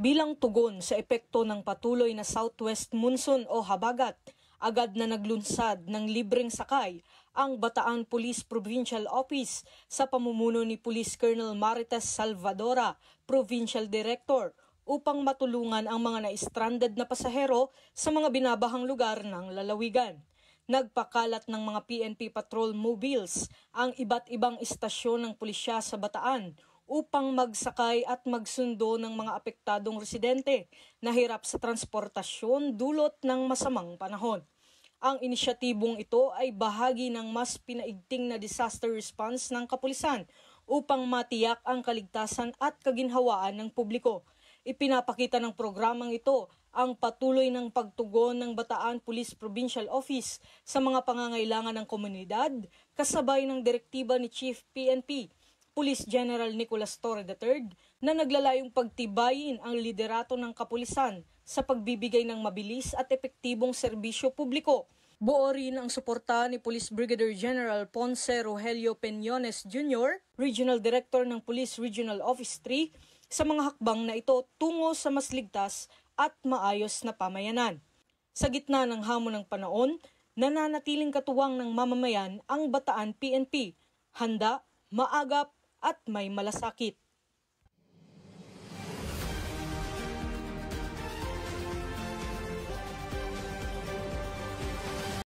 Bilang tugon sa epekto ng patuloy na southwest monsoon o habagat, agad na naglunsad ng libreng sakay ang Bataan Police Provincial Office sa pamumuno ni Police Colonel Marites Salvadora, Provincial Director, upang matulungan ang mga na-stranded na pasahero sa mga binabahang lugar ng lalawigan. Nagpakalat ng mga PNP patrol mobiles ang iba't ibang istasyon ng pulisya sa Bataan upang magsakay at magsundo ng mga apektadong residente na hirap sa transportasyon dulot ng masamang panahon. Ang inisyatibong ito ay bahagi ng mas pinaigting na disaster response ng kapulisan upang matiyak ang kaligtasan at kaginhawaan ng publiko. Ipinapakita ng programang ito ang patuloy ng pagtugon ng Bataan Police Provincial Office sa mga pangangailangan ng komunidad kasabay ng direktiba ni Chief PNP Police General Nicolas Torre III na naglalayong pagtibayin ang liderato ng kapulisan sa pagbibigay ng mabilis at epektibong serbisyo publiko. Buo rin ang suporta ni Police Brigadier General Ponce Rogelio Peñones Jr., Regional Director ng Police Regional Office 3, sa mga hakbang na ito tungo sa mas ligtas at maayos na pamayanan. Sa gitna ng hamon ng panahon, nananatiling katuwang ng mamamayan ang Bataan PNP, handa, maagap at may malasakit.